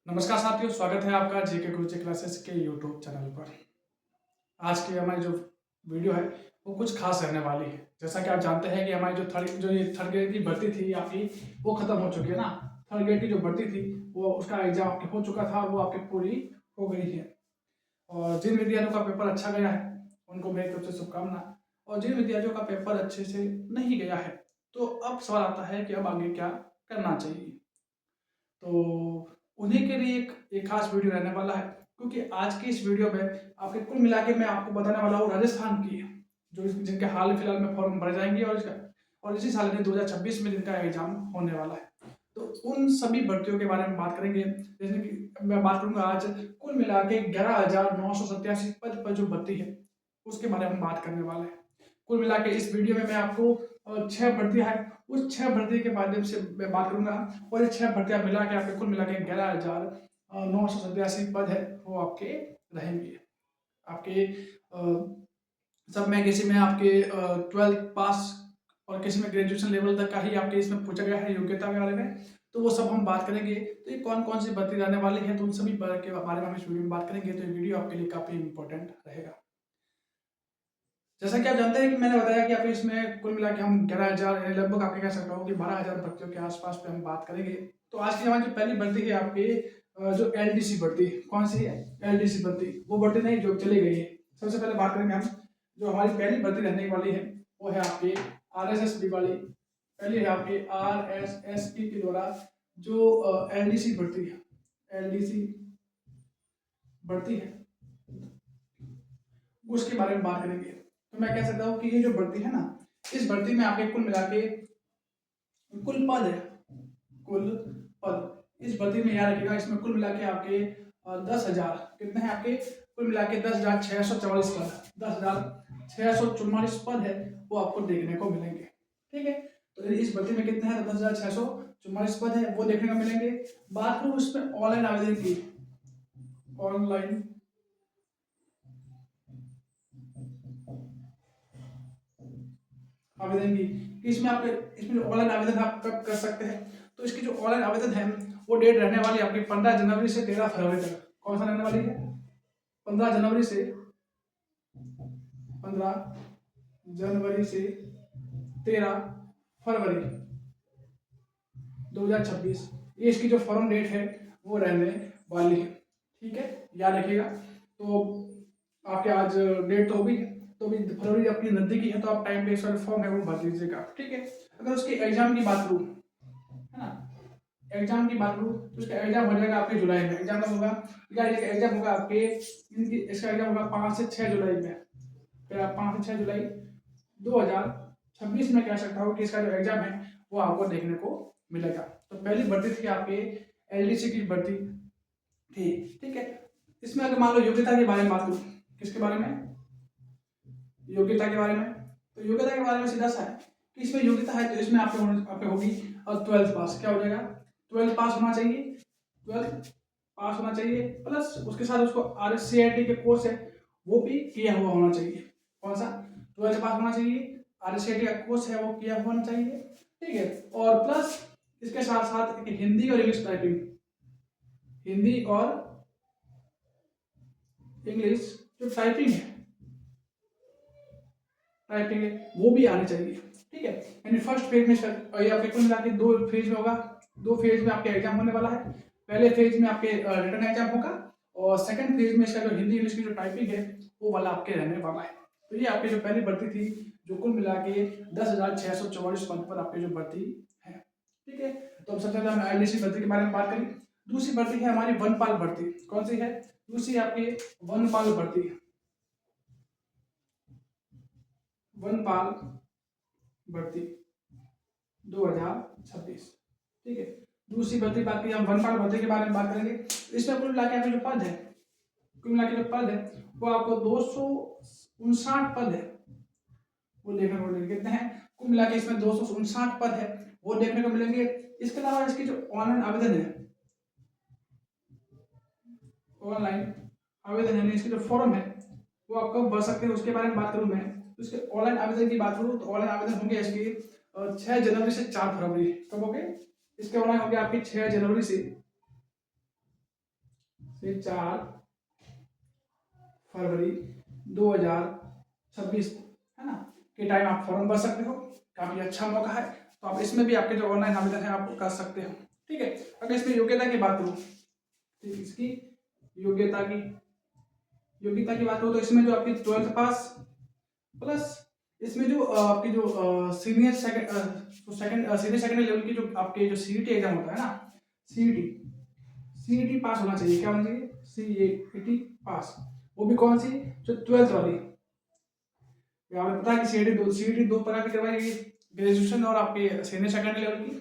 नमस्कार साथियों, स्वागत है आपका जेके गुरुजी क्लासेस के यूट्यूब चैनल पर। आज की हमारी जो वीडियो है वो कुछ खास रहने वाली है। जैसा कि आप जानते हैं कि हमारी ये थर्ड ग्रेड की भर्ती थी आपकी, वो खत्म हो चुकी है ना। थर्ड ग्रेड की जो भर्ती थी वो उसका एग्जाम आपके हो चुका था और वो आपकी पूरी हो गई है। और जिन विद्यार्थियों का पेपर अच्छा गया है उनको मेरी तरफ से शुभकामना। और जिन विद्यार्थियों का पेपर अच्छे से नहीं गया है तो अब सवाल आता है कि अब आगे क्या करना चाहिए। तो उन्हीं के लिए एक खास वीडियो रहने वाला है, क्योंकि आज की इस वीडियो में आपके कुल मिला के मैं आपको बताने वाला हूँ राजस्थान की, जो जिनके हाल फिलहाल में फॉर्म भरे जाएंगे और इसी साल में 2026 में जिनका एग्जाम होने वाला है। तो उन सभी भर्तियों के बारे में बात करेंगे। जैसे कि मैं बात करूंगा आज कुल मिला के 11,987 पद पर जो भर्ती है उसके बारे में बात करने वाले हैं। कुल मिला के इस वीडियो में मैं आपको 6 भर्तियां हैं, उस 6 भर्ती के माध्यम से मैं बात करूंगा। और ये 6 भर्तियां मिला के आपके कुल मिला के 11,987 पद है वो आपके रहेंगे। आपके सब में किसी में आपके 12th पास और किसी में ग्रेजुएशन लेवल तक का ही आपके इसमें पूछा गया है योग्यता के बारे में। तो वो सब हम बात करेंगे। तो ये कौन कौन सी भर्ती रहने वाली है तो उन सभी के बारे में हम इस वीडियो में बात करेंगे। तो ये वीडियो आपके लिए काफी इंपॉर्टेंट रहेगा। जैसा कि आप जानते हैं कि मैंने बताया कि आप इसमें कुल मिला के हम 11,000 लगभग आपके कह सकता हूँ कि 12,000 भर्तियों के आसपास पे हम बात करेंगे। तो आज की हमारी जो पहली भर्ती है आपकी जो एलडीसी भर्ती, कौन सी है एलडीसी भर्ती, वो भर्ती नहीं जो चली गई है। सबसे पहले बात करेंगे हम जो हमारी पहली भर्ती रहने वाली है वो है आपकी आरएसएस वाली। पहली है आपकी आरएसएसपी के द्वारा जो एलडीसी भर्ती है, एलडीसी भर्ती है उसके बारे में बात करेंगे। तो मैं कह सकता हूँ कि ये जो भर्ती है ना, इस भर्ती में आपके कुल मिला के कुल पद है, कुल पद इस भर्ती में याद रखिएगा, इसमें कुल मिला के आपके 10,000 कितने हैं आपके कुल मिला के 10,644 पद, 10,644 पद है वो आपको देखने को मिलेंगे। ठीक है, तो इस भर्ती में कितने हैं तो 10,644 पद है वो देखने को मिलेंगे। बात करूँ उसमें ऑनलाइन आवेदन की, ऑनलाइन आवेदन की कि इसमें आप इसमें ऑनलाइन आवेदन आप कब कर सकते हैं। तो इसकी जो ऑनलाइन आवेदन है वो डेट रहने वाली है आपकी 15 जनवरी से 13 फरवरी तक। कौन सा रहने वाली है 15 जनवरी से 15 जनवरी से 13 फरवरी 2026, ये इसकी जो फॉर्म डेट है वो रहने वाली है। ठीक है, याद रखिएगा। तो आपके आज डेट तो होगी, तो भी फरवरी अपनी नजदीकी है तो आप टाइम पे सर फॉर्म है वो भर दीजिएगा। ठीक है, अगर उसकी एग्जाम की बात करूँ है ना, एग्जाम की बात करूँ तो उसका एग्जाम हो जाएगा आपके जुलाई में। एग्जाम कब होगा, एग्जाम होगा आपके इसका एग्जाम होगा 5 से 6 जुलाई में। फिर आप 5 से 6 जुलाई 2026 में कह सकता हूँ कि इसका जो एग्जाम है वो आपको देखने को मिलेगा। तो पहली भर्ती थी आपके एलडीसी की भर्ती थी। ठीक है, इसमें अगर मान लो योग्यता के बारे में बात करूँ, किसके बारे में, योग्यता के बारे में, तो योग्यता के बारे में सीधा सा है कि इसमें योग्यता है तो इसमें आपके होगी और 12th पास। क्या हो जाएगा 12th पास होना चाहिए, 12th पास होना चाहिए प्लस उसके साथ उसको आरएससीआईटी के कोर्स है वो भी किया हुआ होना चाहिए। कौन सा 12th पास होना चाहिए, आरएससीआईटी का कोर्स है वो किया होना चाहिए। ठीक है, और प्लस इसके साथ साथ हिंदी और इंग्लिश टाइपिंग, हिंदी और इंग्लिश जो टाइपिंग है, टाइपिंग है वो भी आनी चाहिए। ठीक है, यानी फर्स्ट फेज में ये आपके कुल मिला के 2 फेज में होगा, 2 फेज में आपके एग्जाम होने वाला है। पहले फेज में आपके रिटर्न एग्जाम होगा और सेकंड फेज में इसका जो हिंदी इंग्लिश की जो टाइपिंग है वो वाला आपके रहने वाला है। तो ये आपकी जो पहली भर्ती थी जो कुल मिला के 10,644 पद पर आपकी जो भर्ती है। ठीक है, तो अब सबसे पहले हम एलडीसी भर्ती के बारे में बात करें। दूसरी भर्ती है हमारी वनपाल भर्ती। कौन सी है दूसरी आपकी वनपाल भर्ती, वनपाल भर्ती 2026। ठीक है, दूसरी भर्ती बात की हम वनपाल भर्ती के बारे में बात करेंगे। इसमें कुल मिला के आपके जो पद है, कुल मिला के जो पद है वो आपको 259 पद है वो देखने को मिलेंगे। कितने हैं कुल मिला के इसमें 259 पद है वो देखने को मिलेंगे। इसके अलावा इसकी जो ऑनलाइन आवेदन है, ऑनलाइन आवेदन है इसकी जो फॉर्म है वो आप कब भर सकते हैं उसके बारे में बात करूं मैं। तो इसके ऑनलाइन आवेदन की बात करूं तो ऑनलाइन आवेदन होंगे इसके 6 जनवरी से 4 फरवरी। कब होंगे इसके ऑनलाइन होंगे आपके 6 जनवरी से से 4 फरवरी 2026, है ना, के टाइम आप फॉर्म भर सकते हो। काफ़ी अच्छा मौका है, तो आप इसमें भी आपके जो ऑनलाइन आवेदन है आप कर सकते हो। ठीक है, अगर इसमें योग्यता की बात करूँ, ठीक, इसकी योग्यता की बात करूँ तो इसमें जो आपकी 12th पास प्लस इसमें जो आपकी जो सीनियर सेकंड लेवल की जो आपके जो सीईटी एग्जाम होता है ना, सीईटी पास होना चाहिए। क्या होना चाहिए? सीईटी पास। वो भी कौन सी? जो 12th वाली। हमें पता है कि सीईटी दो प्रकार की करवाई गई, ग्रेजुएशन और आपके सीनियर सेकेंडरी लेवल की।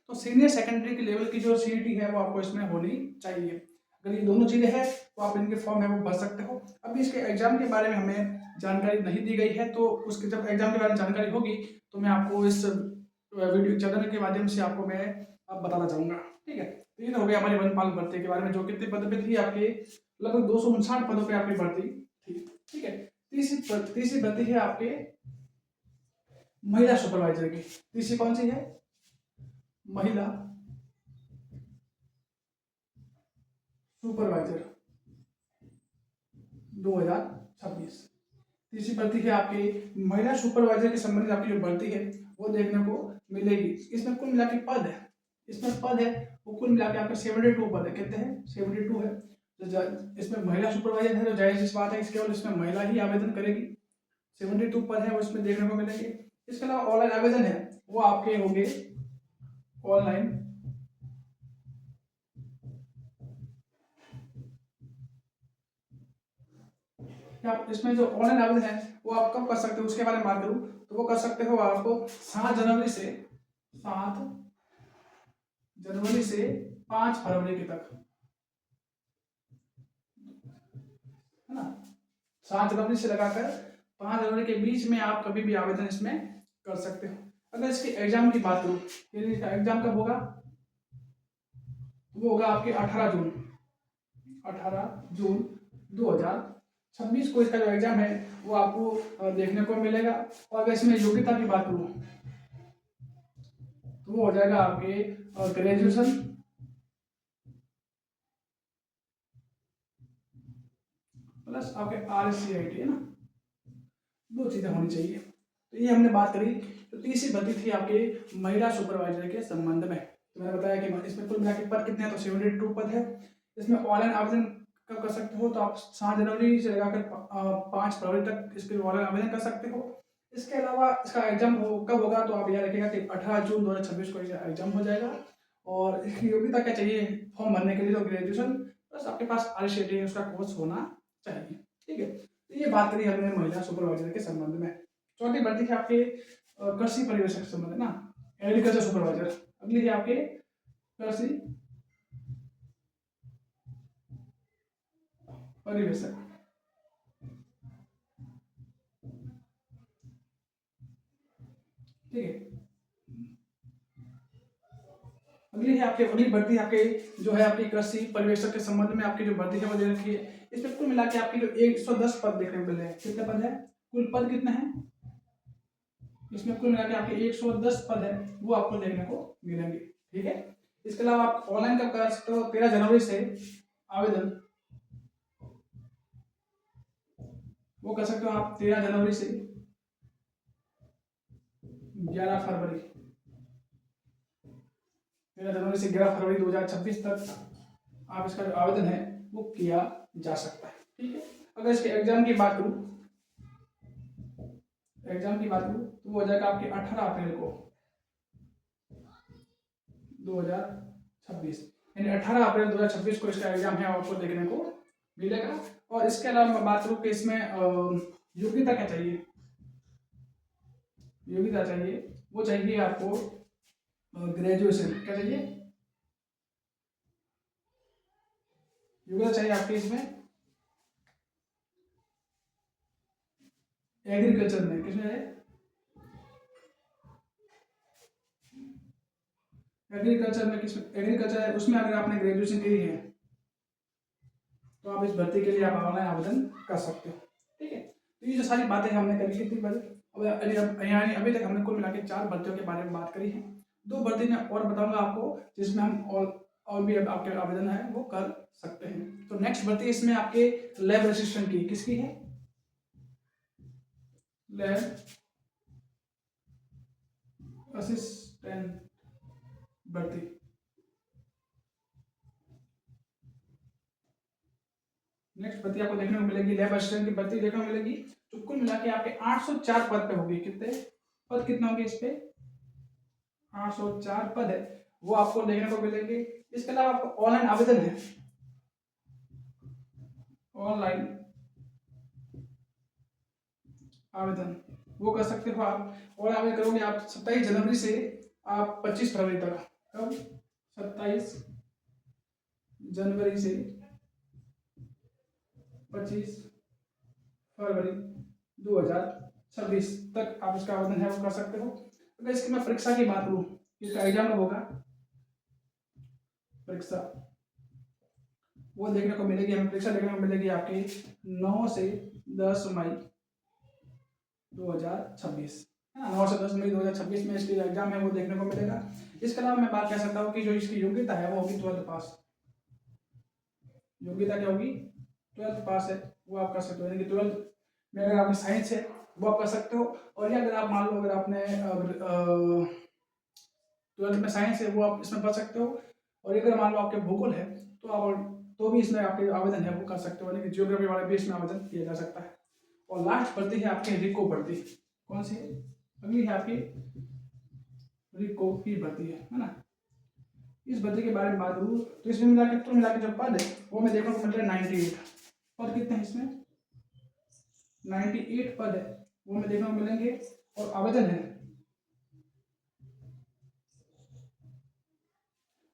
तो सीनियर सेकेंडरी की लेवल की जो सीईटी है वो आपको इसमें होनी चाहिए। अगर ये दोनों चीजें हैं तो आप इनके फॉर्म है वो भर सकते हो। अभी इसके एग्जाम के बारे में हमें जानकारी नहीं दी गई है, तो उसके जब एग्जाम के बारे में जानकारी होगी तो मैं आपको इस वीडियो चैनल के माध्यम से आपको मैं अब बताना चाहूंगा। ठीक है, तो ये तो हो गया हमारी वनपाल भर्ती के बारे में, जो कितने पद पे थी आपके, लगभग 259 पदों पे आपकी भर्ती थी। ठीक है, तीसरी भर्ती है आपके महिला सुपरवाइजर की। तीसरी कौन सी है? महिला सुपरवाइजर 2026। तीसरी भर्ती है आपकी महिला सुपरवाइजर के संबंधित आपकी जो भर्ती है वो देखने को मिलेगी। इसमें कुल मिला के पद है, वो कुल मिला के आपके 72 पद है। कितने हैं? 72 है। तो इसमें महिला सुपरवाइजर है, तो जाहिर सी बात है केवल इसमें महिला ही आवेदन करेगी। 72 पद है वो इसमें देखने को मिलेंगे। इसके अलावा ऑनलाइन आवेदन है वो आपके होंगे ऑनलाइन। आप इसमें जो ऑनलाइन आवेदन है वो आप कब कर सकते हो उसके बारे में बात करूं तो वो कर सकते हो आपको 7 जनवरी से 5 फरवरी के तक, है ना। 7 जनवरी से लगाकर 5 जनवरी के बीच में आप कभी भी आवेदन इसमें कर सकते हो। अगर इसके एग्जाम की बात करूं, इसका एग्जाम कब होगा? वो होगा आपके 18 जून 2026 को इसका जो एग्जाम है वो आपको देखने को मिलेगा। और अगर इसमें योग्यता की बात करूं तो वो हो जाएगा आपके ग्रेजुएशन प्लस आपके RSCIT, है ना, दो चीजें होनी चाहिए। तो ये हमने बात करी। तो तीसरी भर्ती थी आपके महिला सुपरवाइजर के संबंध में। तो मैंने बताया कि इसमें कुल मिला के पद कितने हैं? तो 72 पद है। इसमें ऑनलाइन आवेदन कब कर सकते हो? तो आप 7 जनवरी से लगाकर 5 फरवरी तक इसके ऑनलाइन आवेदन कर सकते हो। इसके अलावा इसका एग्जाम कब होगा? तो आप याद रखिएगा कि 18 जून 2026 को एग्जाम हो जाएगा। और इसकी योग्यता क्या चाहिए फॉर्म भरने के लिए? तो ग्रेजुएशन प्लस आपके पास RSCIT उसका कोर्स होना चाहिए। ठीक है, तो ये बात करी हमने महिला सुपरवाइजर के संबंध में। चौथी भर्ती है आपके कृषि परिवेशक के संबंध, ना, एग्रीकल्चर सुपरवाइजर। अगली है आपके कृषि परिवेशक। ठीक है, अगली भर्ती आपके जो है आपकी कृषि परिवेशक के संबंध में आपकी जो भर्ती है वो दे रखी है। इसमें कुल मिला के आपकी जो 110 पद देखने को मिल रहे हैं। कितने पद है? कुल पद कितने हैं? इसमें कुल मिला के आपके 110 पद है वो आपको देखने को मिलेंगे। ठीक है, इसके अलावा आप ऑनलाइन कब कर सकते हो? 13 जनवरी से आवेदन वो कर सकते हो आप 13 जनवरी से 11 फरवरी 13 जनवरी से 11 फरवरी 2026 तक आप इसका जो आवेदन है वो किया जा सकता है। ठीक है, अगर इसके एग्जाम की बात करूं तो वो हो जाएगा आपके 18 अप्रैल को 2026, यानी 18 अप्रैल 2026 को इसका एग्जाम है आपको देखने को मिलेगा। और इसके अलावा मैं बात करूं कि इसमें योग्यता क्या चाहिए? वो चाहिए आपको ग्रेजुएशन। क्या चाहिए? योग्यता चाहिए आपकी इसमें एग्रीकल्चर में। किसमें है? एग्रीकल्चर में। किसमें एग्रीकल्चर है उसमें अगर आपने ग्रेजुएशन की है तो आप इस भर्ती के लिए आप ऑनलाइन आवेदन कर सकते हो। ठीक है, तो ये जो सारी बातें हमने करी कितनी बार यानी अभी तक हमने कुल मिला के 4 भर्तियों के बारे में बात करी है। 2 भर्ती मैं और बताऊंगा आपको जिसमें हम और भी अब आपके आवेदन है वो कर सकते हैं। तो नेक्स्ट भर्ती इसमें आपके लैब असिस्टेंट की, किसकी है? लैब असिस्टेंट भर्ती। नेक्स्ट भर्ती आपको देखने को मिलेगी लैब असिस्टेंट की भर्ती देखने को मिलेगी, तो कुल मिला के आपके 804 पद पे होगी। कितने पद, कितने होंगे इस पे? 804 पद है, वो आपको देखने को मिलेंगे। इसके अलावा आपको ऑनलाइन आवेदन है, ऑनलाइन आवेदन वो कर सकते हो आप। और आवेदन करोगे आप 27 जनवरी से आप 25 फरवरी तक। कब? 27 जनवरी से 25 फरवरी 2026 तक आप इसका आवेदन है वो कर सकते हो। अगर इसकी मैं परीक्षा की बात करूँ, इसका एग्जाम कब होगा? परीक्षा वो देखने को मिलेगी, हमें परीक्षा देखने को मिलेगी आपकी 9 से 10 मई 2026, 9 से 10 मई 2026 में इसकी एग्जाम है वो देखने को मिलेगा। इसके अलावा मैं बात कर सकता हूँ कि जो इसकी योग्यता है वो होगी 12th पास। योग्यता क्या होगी? 12th पास है वो आप कर सकते हो, यानी कि 12th में अगर आपकी साइंस है वो आप कर सकते हो। और या अगर आप मान लो अगर आपने 12th में साइंस है वो आप इसमें पढ़ सकते हो। और अगर मान लो आपके भूगोल है तो आप तो भी इसमें आपके आवेदन है वो कर सकते हो, यानी कि जियोग्राफी वाले भी इसमें आवेदन किया जा सकता है। और लास्ट भर्ती है आपकी रिको भर्ती। कौन सी है? अगली है आपकी रिको की भर्ती है ना। इस भर्ती के बारे में बात करूँ तो इसमें मिला के जो पद है वो मैं देखने को मिल रहा है 98 पद। कितने हैं इसमें? 98 पद है वो मैं देखने को मिलेंगे। और आवेदन है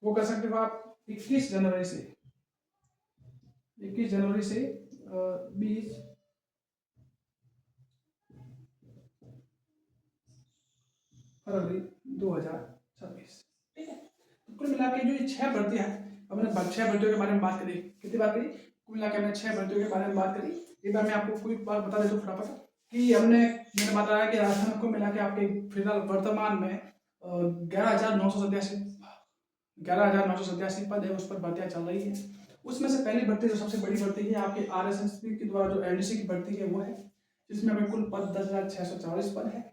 वो कर सकते हो आप 21 जनवरी से 20 फरवरी 2026। ठीक है, तो कुल मिला के जो ये 6 भर्तियां हैं, हमने 6 भर्तियों के बारे में बात करी। कितनी बात करी? कुल मिला के हमने 6 भर्तियों के बारे में बात करी। एक बार मैं आपको कोई बात बता देता हूँ फटाफट कि मैंने बताया कि राजस्थान को मिला के आपके फिलहाल वर्तमान में 11,987 पद है, उस पर भर्तियां चल रही है। उसमें से पहली भर्ती जो सबसे बड़ी भर्ती है आपके RSSB के द्वारा जो NDC की भर्ती है वो है, जिसमें हमें कुल पद 10,644 पद है।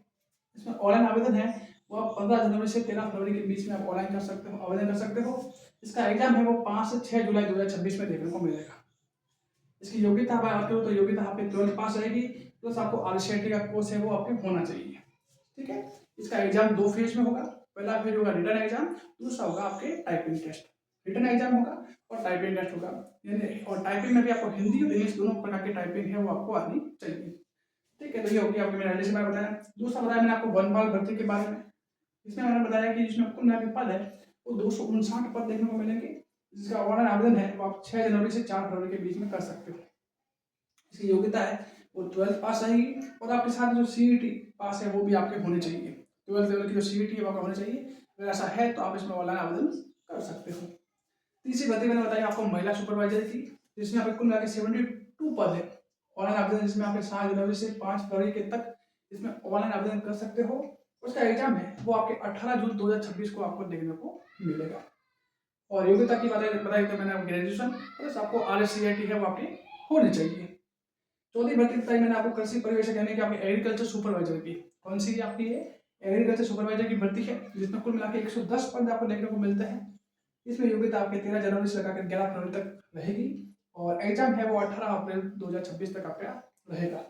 इसमें ऑनलाइन आवेदन है वो आप 15 जनवरी से 13 फरवरी के बीच में आप ऑनलाइन कर सकते हो, आवेदन कर सकते हो। इसका एग्जाम है वो 5 से 6 जुलाई 2026 में देखने को मिलेगा। इसकी योग्यता बात करो तो योग्यता आपकी 12th पास रहेगी, प्लस आपको RCET का कोर्स है वो आपके होना चाहिए। ठीक है, इसका एग्जाम 2 फेज में होगा। पहला फेज होगा रिटन एग्जाम, दूसरा होगा आपके टाइपिंग टेस्ट। रिटन एग्जाम होगा और टाइपिंग टेस्ट होगा, यानी और टाइपिंग में भी आपको हिंदी और इंग्लिश दोनों प्रकार की टाइपिंग है वो आपको आनी चाहिए। ठीक है, तो ये होगी आपकी मैंने एडिशन में बताया। दूसरा बताया मैंने आपको वनपाल भर्ती के बारे में। इसमें मैंने बताया कि जिसमें कुल मिला के पद है वो 259 पद देखने को मिलेंगे, जिसका ऑनलाइन आवेदन है वो आप 6 जनवरी से 4 फरवरी के बीच में कर सकते हो। इसकी योग्यता है वो 12th पास रहेगी, और आपके साथ जो CET पास है वो भी आपके होने चाहिए। 12th लेवल की जो CET है वो आपका होना चाहिए। अगर ऐसा है तो आप इसमें ऑनलाइन आवेदन कर सकते हो। तीसरी भर्ती मैंने बताई आपको महिला सुपरवाइजर की, जिसमें आपके कुल मिला के 72 पद है। ऑनलाइन आवेदन जिसमें आपके 7 जनवरी से 5 फरवरी के तक इसमें ऑनलाइन आवेदन कर सकते हो। उसका एग्जाम है वो आपके 18 जून 2026 को आपको देखने को मिलेगा। और योग्यता की बताई तो मैंने ग्रेजुएशन प्लस आपको RSCIT है वो आपकी होनी चाहिए। चौथी भर्ती बताई मैंने आपको कृषि पर्यवेक्षक यानी कि आपके एग्रीकल्चर सुपरवाइजर की। कौन सी आपकी है? एग्रीकल्चर सुपरवाइजर की भर्ती है, जिसमें कुल मिला के 110 पद आपको देखने को मिलते हैं। इसमें योग्यता आपके 13 जनवरी से लगाकर 11 फरवरी तक रहेगी, और एग्जाम है वो 18 अप्रैल 2026 तक आपका रहेगा।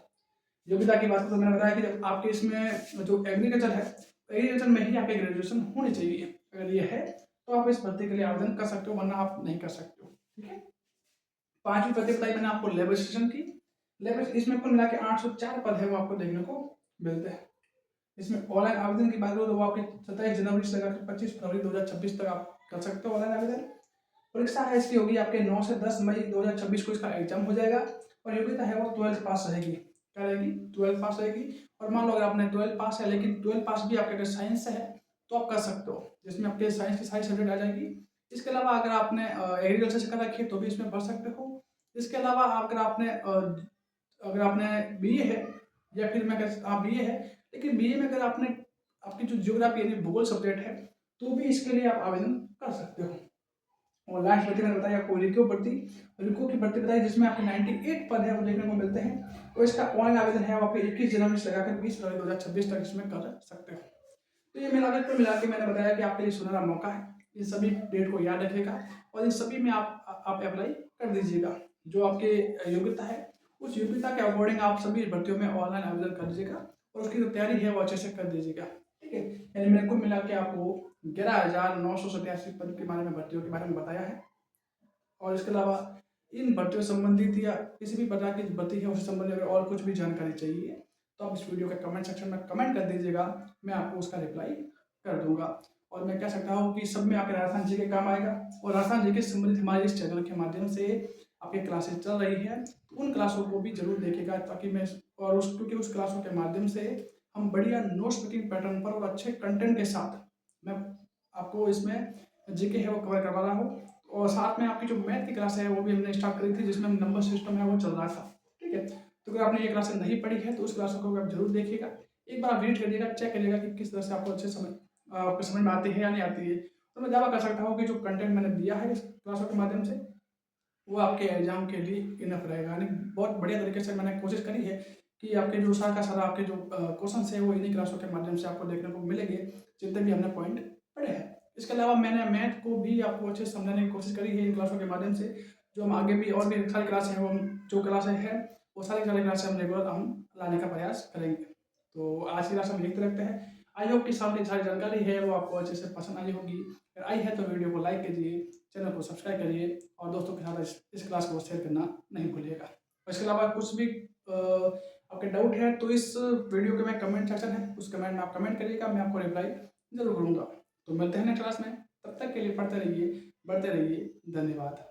योग्यता की बात तो मैंने बताया कि आपके इसमें जो एग्रीकल्चर है, एग्रीकल्चर में ही आपके ग्रेजुएशन होनी चाहिए। अगर ये है तो आप इस भर्ती के लिए आवेदन कर सकते हो, वरना आप नहीं कर सकते हो। ठीक है, पांचवी भर्ती बताई मैंने आपको लेबर स्टेशन की। लेबर इसमें कुल मिला के 804 पद है वो आपको देखने को मिलते हैं। इसमें ऑनलाइन आवेदन की बात करो तो वो आपके 27 जनवरी से लेकर 25 फरवरी 2026 तक आप कर सकते हो ऑनलाइन आवेदन। परीक्षा है इसकी होगी आपके 9 से 10 मई 2026 को इसका एग्जाम हो जाएगा। और योग्यता है वो 12th पास रहेगी। क्या रहेगी? 12th पास रहेगी। और मान लो अगर आपने 12th पास है, लेकिन 12th पास भी आपके अगर साइंस से है तो आप कर सकते हो, जिसमें आपके साइंस की सारी सब्जेक्ट आ जाएगी। इसके अलावा अगर आपने एग्रीकल्चर से कर रखी है तो भी इसमें पढ़ सकते हो। इसके अलावा अगर आपने BA है, या फिर मैं BA है, लेकिन BA में अगर आपने आपकी जो ज्योग्राफी यानी भूगोल सब्जेक्ट है तो भी इसके लिए आप आवेदन कर सकते हो। और लास्ट भर्ती मैंने बताया आपको रिको की भर्ती बताई, जिसमें आपके 98 पद है वो देखने को मिलते हैं। और इसका ऑनलाइन आवेदन है, वो आपके 21 जनवरी से लगाकर 20 फरवरी 2026 तक इसमें कर सकते हो। तो ये मिला के मैंने बताया कि आपके लिए सुनहरा मौका है। इन सभी डेट को याद रखिएगा और इन सभी में आप अप्लाई कर दीजिएगा। जो आपके योग्यता है, उस योग्यता के अकॉर्डिंग आप सभी भर्तियों में ऑनलाइन आवेदन कर दीजिएगा और उसकी जो तैयारी है वो अच्छे से कर दीजिएगा। ठीक है, यानी मैंने कुल मिला के आपको 11,987 पद के बारे में, भर्तियों के बारे में बताया है। और इसके अलावा इन भर्तियों से संबंधित या किसी भी प्रकार की भर्ती है उससे संबंधित अगर और कुछ भी जानकारी चाहिए तो आप इस वीडियो के कमेंट सेक्शन में कमेंट कर दीजिएगा, मैं आपको उसका रिप्लाई कर दूंगा। और मैं कह सकता हूँ कि सब में आपके राजस्थान जी के काम आएगा। और राजस्थान जी के संबंधित हमारे इस चैनल के माध्यम से आपकी क्लासेस चल रही है, तो उन क्लासों को भी जरूर देखिएगा, ताकि मैं और क्योंकि उस क्लासों के माध्यम से हम बढ़िया नोट्स मेकिंग पैटर्न पर और अच्छे कंटेंट के साथ मैं आपको इसमें जीके है वो कवर करवा रहा हूँ। और साथ में आपकी जो मैथ की क्लास है वो भी हमने स्टार्ट करी थी, जिसमें नंबर सिस्टम है वो चल रहा था। ठीक है, तो अगर आपने ये क्लासेस नहीं पढ़ी है तो उस क्लासों को आप जरूर देखिएगा, एक बार रीड करिएगा, चेक करिएगा कि किस तरह से आपको अच्छे आपको समझ में आती है या नहीं आती है। तो मैं दावा कर सकता हूँ कि जो कंटेंट मैंने दिया है इस क्लासों के माध्यम से वो आपके एग्जाम के लिए इनफ रहेगा। यानी बहुत बढ़िया तरीके से मैंने कोशिश करी है कि आपके जो सारा का सारा आपके जो क्वेश्चन है वो इन्हीं क्लासों के माध्यम से आपको देखने को मिलेंगे, जितने भी हमने पॉइंट पढ़े हैं। इसके अलावा मैंने मैथ को भी आपको अच्छे से समझाने की कोशिश करी है इन क्लासों के माध्यम से। जो हम आगे भी और भी सारी क्लासें हैं वो जो क्लासें हैं वो सारी क्लासें हम रेगुलर हम लाने का प्रयास करेंगे। तो आज की क्लास हम यहीं रखते हैं। आई होप कि सारी जानकारी है वो आपको अच्छे से पसंद आई होगी। अगर आई है तो वीडियो को लाइक कीजिए, चैनल को सब्सक्राइब करिए और दोस्तों के साथ इस क्लास को शेयर करना नहीं भूलिएगा। और इसके अलावा कुछ भी आपके डाउट है तो इस वीडियो के में कमेंट सेक्शन है, उस कमेंट में आप कमेंट करिएगा, मैं आपको रिप्लाई जरूर करूँगा। तो मिलते हैं नेक्स्ट क्लास में, तब तक के लिए पढ़ते रहिए, बढ़ते रहिए, धन्यवाद।